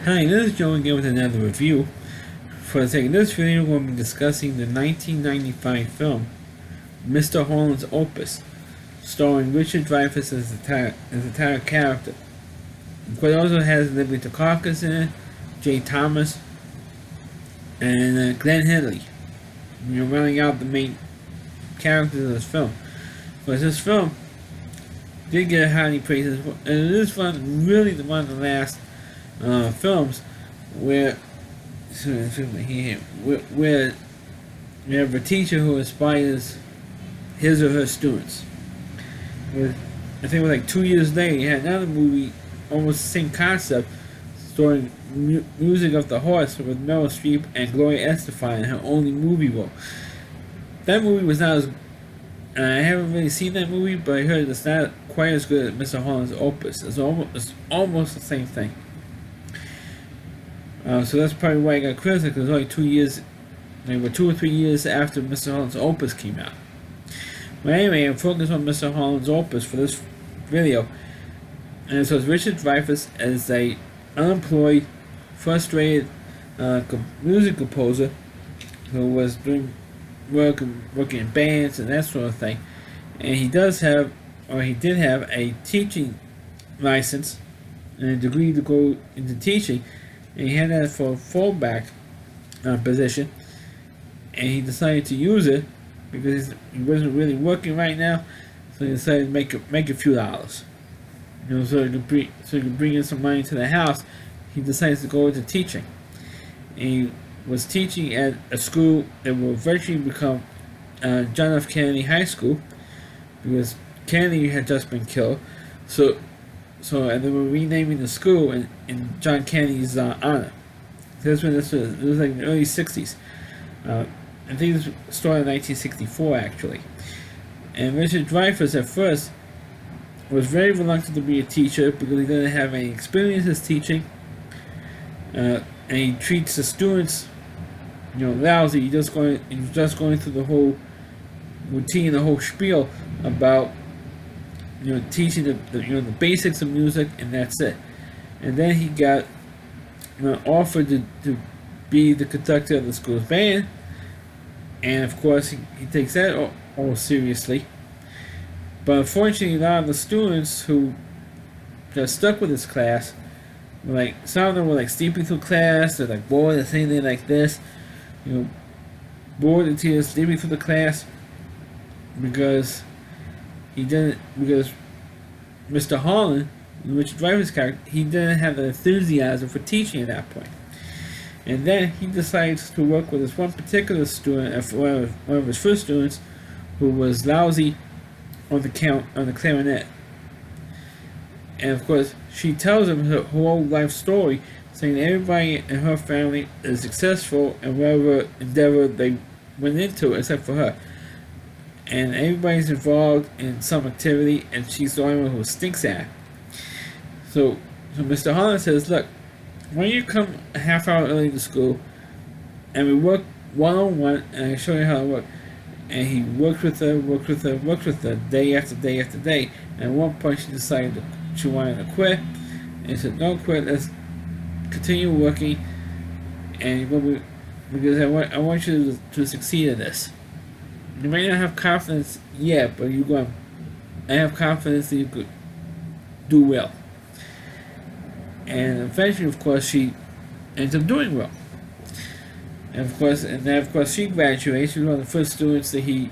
Hi, this is Joe again with another review. For the sake of this video, we're going to be discussing the 1995 film, Mr. Holland's Opus, starring Richard Dreyfuss as the title character. But it also has Libby Dukakis in it, Jay Thomas, and Glenn Henley. Rounding out the main characters of this film. But this film did get highly praised, and it is one of the last films where you have a teacher who inspires his or her students. I think it was like 2 years later, you had another movie, almost the same concept, starring Music of the Horse with Meryl Streep and Gloria Estefan in her only movie role. That movie was not as... I haven't really seen that movie, but I heard it's not quite as good as Mr. Holland's Opus. It's almost the same thing. So that's probably why I got criticized, because it was only 2 years, maybe 2 or 3 years after Mr. Holland's Opus came out. But anyway, I'm focused on Mr. Holland's Opus for this video. And so it's Richard Dreyfuss as a unemployed, frustrated music composer who was doing working in bands and that sort of thing. And he did have a teaching license and a degree to go into teaching. And he had that for a fallback position, and he decided to use it because he wasn't really working right now, so he decided to make a few dollars. So he could bring in some money to the house. He decided to go into teaching. And he was teaching at a school that will eventually become John F. Kennedy High School, because Kennedy had just been killed. And they were renaming the school in John Kennedy's honor. So this was like in the early 60s. I think this started in 1964, actually. And Richard Dreyfuss at first was very reluctant to be a teacher because he didn't have any experience as teaching. And he treats the students, lousy. He's just going through the whole routine, the whole spiel about teaching the basics of music, and that's it. And then he got offered to be the conductor of the school's band, and of course he takes that all seriously. But unfortunately, a lot of the students who got stuck with his class, some of them were sleeping through class, they're bored, they're saying they're like this, bored until sleeping through the class because Mr. Holland, Richard Dreyfuss' character, he didn't have the enthusiasm for teaching at that point. And then he decides to work with this one particular student, one of his first students, who was lousy on the clarinet. And of course, she tells him her whole life story, saying everybody in her family is successful in whatever endeavor they went into, except for her. And everybody's involved in some activity, and she's the only one who stinks at it. So Mr. Holland says, look, why don't you come a half hour early to school, and we work one-on-one, and I show you how to work. And he worked with her, day after day after day. And at one point she decided she wanted to quit. And he said, don't quit, let's continue working, and because I want you to succeed in this. You may not have confidence yet, but I have confidence that you could do well. And eventually, of course, she ends up doing well. And then of course she graduates. She was one of the first students that he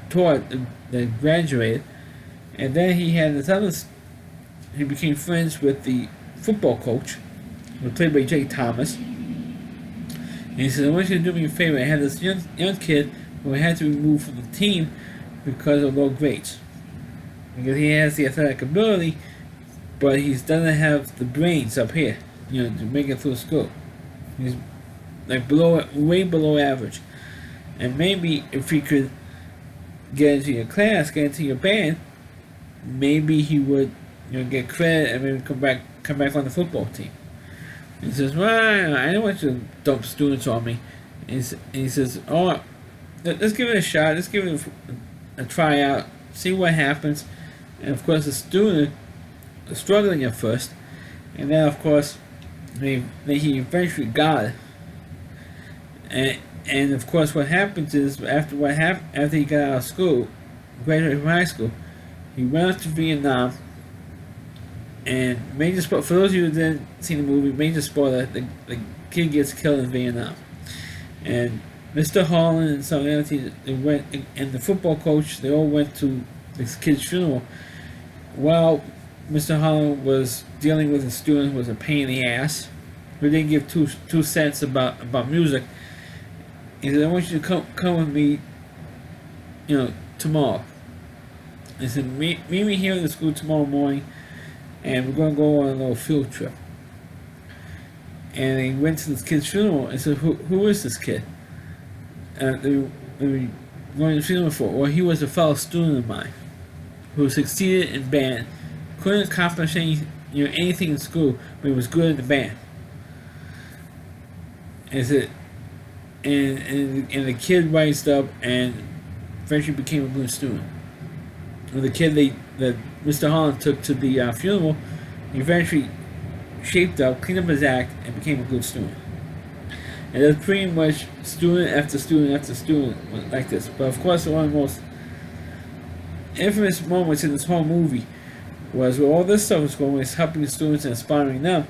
taught that graduated. And then he had he became friends with the football coach, who was played by Jay Thomas. And he said, I want you to do me a favor. I had this young kid who had to be removed from the team because of low grades. Because he has the athletic ability, but he doesn't have the brains up here, to make it through school. He's way below average. And maybe if he could get into your class, get into your band, maybe he would, get credit and maybe come back on the football team. And he says, well, I don't want you to dump students on me. And he says, oh, let's give it a shot. Let's give it a tryout. See what happens. And of course, the student is struggling at first, and then of course he eventually got it. And of course, what happens is after he got out of school, graduated from high school, he went up to Vietnam. And major spoiler for those of you who didn't see the movie, major spoiler: the kid gets killed in Vietnam. And Mr. Holland and some other teams, they went, and the football coach, they all went to this kid's funeral. While Mr. Holland was dealing with a student who was a pain in the ass, who didn't give two cents about music, he said, "I want you to come with me, tomorrow." He said, "Meet me here at the school tomorrow morning, and we're going to go on a little field trip." And he went to this kid's funeral and said, "Who is this kid?" They were going to the funeral for. Well, he was a fellow student of mine who succeeded in band, couldn't accomplish anything in school, but he was good in the band. And said, and the kid rised up and eventually became a good student. Well, the kid that Mr. Holland took to the funeral, he eventually shaped up, cleaned up his act, and became a good student. And that's pretty much student after student after student like this. But of course, one of the most infamous moments in this whole movie was where all this stuff was going, was helping the students and inspiring them.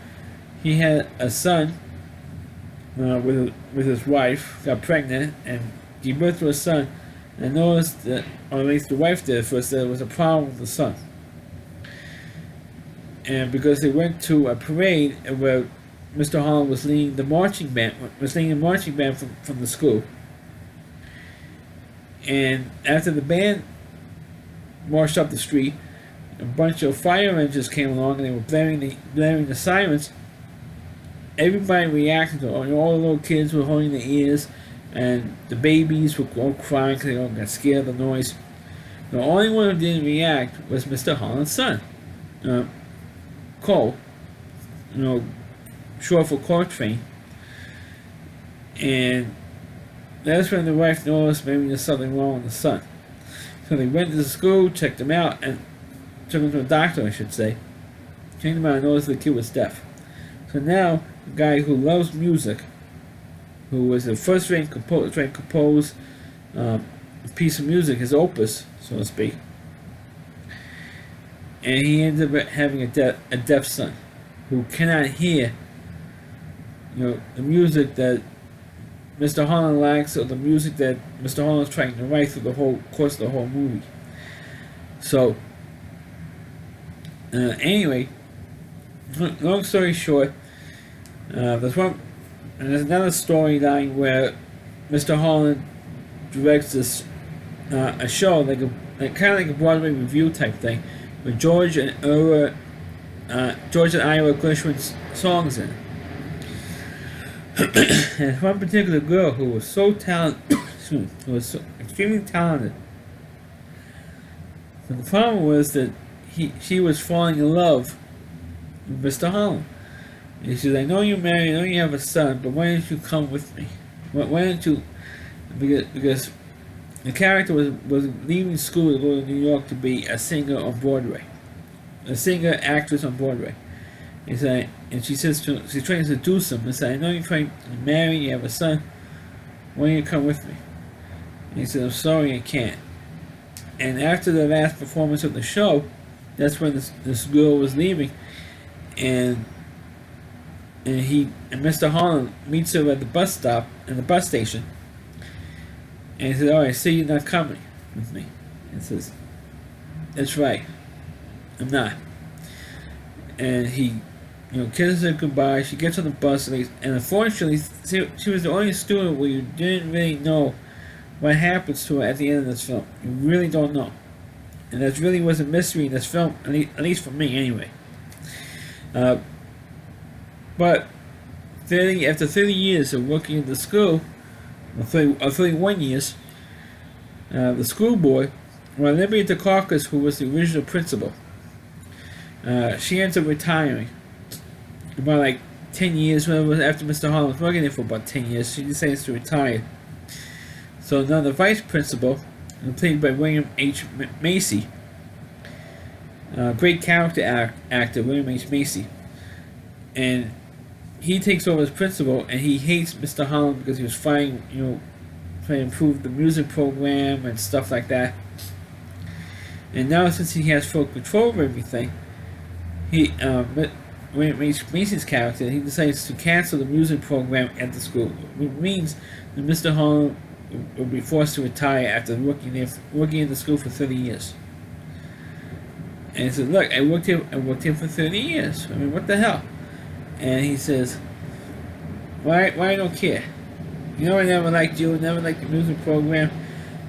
He had a son with his wife, got pregnant, and gave birth to a son. And noticed that, or at least the wife did first, that there was a problem with the son. And because they went to a parade where Mr. Holland was leading the marching band, from the school. And after the band marched up the street, a bunch of fire engines came along and they were blaring the sirens. Everybody reacted to it. All the little kids were holding their ears, and the babies were all crying because they all got scared of the noise. The only one who didn't react was Mr. Holland's son, Cole, short for Coltrane. And that's when the wife noticed maybe there's something wrong with the son. So they went to the school, checked him out, and took him to a doctor, I should say. Checked him out and noticed the kid was deaf. So now, the guy who loves music, who was the first trained compose a piece of music, his opus, so to speak. And he ended up having a deaf son who cannot hear, the music that Mr. Holland likes, or the music that Mr. Holland's trying to write through the whole course of the whole movie. So, anyway, long story short, there's another storyline where Mr. Holland directs this a show kind of like a Broadway review type thing, with George and Ira Gershwin's songs in it. And one particular girl who was so talented, who was so extremely talented. So the problem was that she was falling in love with Mr. Holland. And she said, "I know you're married, I know you have a son, but why don't you come with me? Why don't you?" Because the character was leaving school to go to New York to be a singer on Broadway, actress on Broadway. And she says she's trying to seduce him and said, "I know you're trying to marry, you have a son. Why don't you come with me?" And he said, "I'm sorry, I can't." And after the last performance of the show, that's when this girl was leaving, and Mr. Holland meets her at the bus stop and the bus station, and he said, "Oh, I see you're not coming with me." And says, "That's right, I'm not." And he, kisses her goodbye. She gets on the bus, and unfortunately, she was the only student where you didn't really know what happens to her at the end of this film. You really don't know, and that really was a mystery in this film, at least for me, anyway. But after 30 years of working at the school, or 31 years, the school board, Olivia Dukakis, who was the original principal, she ends up retiring about like 10 years, after Mr. Holland was working there for about 10 years. She decides to retire. So now the vice principal, played by William H. Macy, great character actor, William H. Macy, and he takes over as principal, and he hates Mr. Holland because he was trying to improve the music program and stuff like that. And now, since he has full control over everything, when Macy's character, he decides to cancel the music program at the school, which means that Mr. Holland will be forced to retire after working in the school for 30 years. And he said, "Look, I worked here for 30 years. I mean, what the hell?" And he says, "Why I don't care? I never liked you, never liked the music program."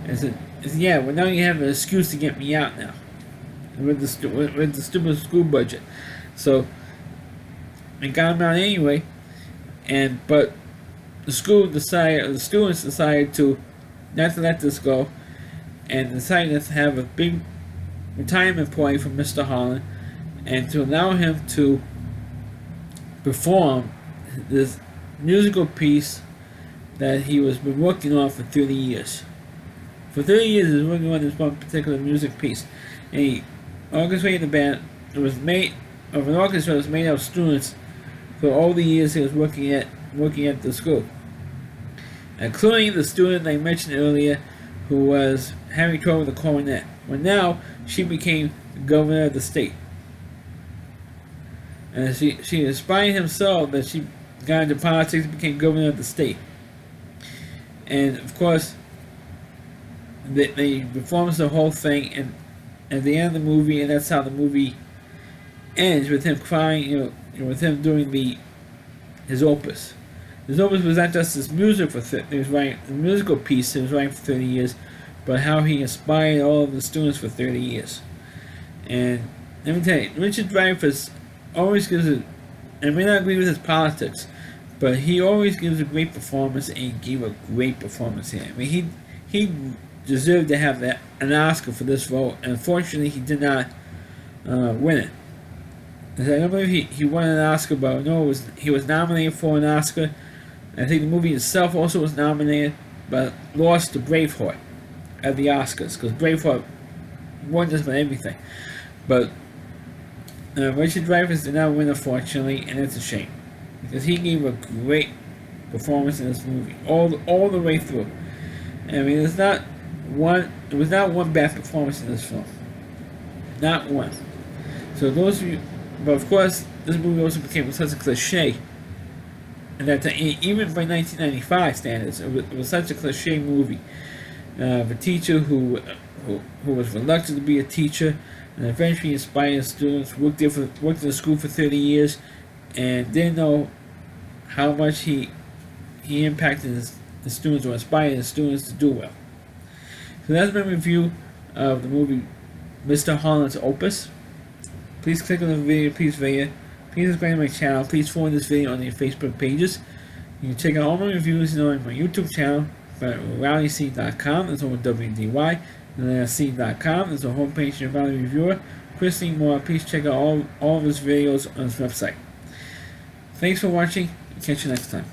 And I said, "Yeah, well now you have an excuse to get me out now with the stupid school budget." So I got him out anyway, but the students decided to not to let this go, and decided to have a big retirement party for Mr. Holland, and to allow him to perform this musical piece that he was been working on for 30 years. For 30 years, he was working on this one particular music piece, and he orchestrated the band. It was made of an orchestra that was made of students for all the years he was working at the school, including the student I mentioned earlier, who was having trouble with the coronet. Well, now she became the governor of the state, and she inspired him so that she got into politics and became governor of the state. And of course, they performs the whole thing, and at the end of the movie, and that's how the movie ends, with him crying, with him doing his opus. His opus was not just this music he was writing a musical piece he was writing for 30 years, but how he inspired all of the students for 30 years. And let me tell you, Richard Dreyfuss always gives it. I may not agree with his politics, but he always gives a great performance, and he gave a great performance here. I mean, he deserved to have an Oscar for this role, and unfortunately, he did not win it. I don't believe he won an Oscar, but no, he was nominated for an Oscar. I think the movie itself also was nominated, but lost to Braveheart at the Oscars, because Braveheart won just about everything. But Richard Dreyfuss did not win, unfortunately, and it's a shame, because he gave a great performance in this movie all the way through. I mean, there was not one bad performance in this film, not one. So those of you, but of course, this movie also became such a cliche, and that even by 1995 standards, it was such a cliche movie. The teacher who was reluctant to be a teacher, and eventually inspired students, worked in the school for 30 years, and didn't know how much he impacted the students, or inspired the students to do well. So that's my review of the movie Mr. Holland's Opus. Please click on the video, please subscribe to my channel, please forward this video on your Facebook pages. You can check out all my reviews on my YouTube channel at rowdyc.com, that's over WDY, and then c.com, there's a homepage of Rowdy Reviewer. Christine Moore, please check out all of his videos on his website. Thanks for watching, catch you next time.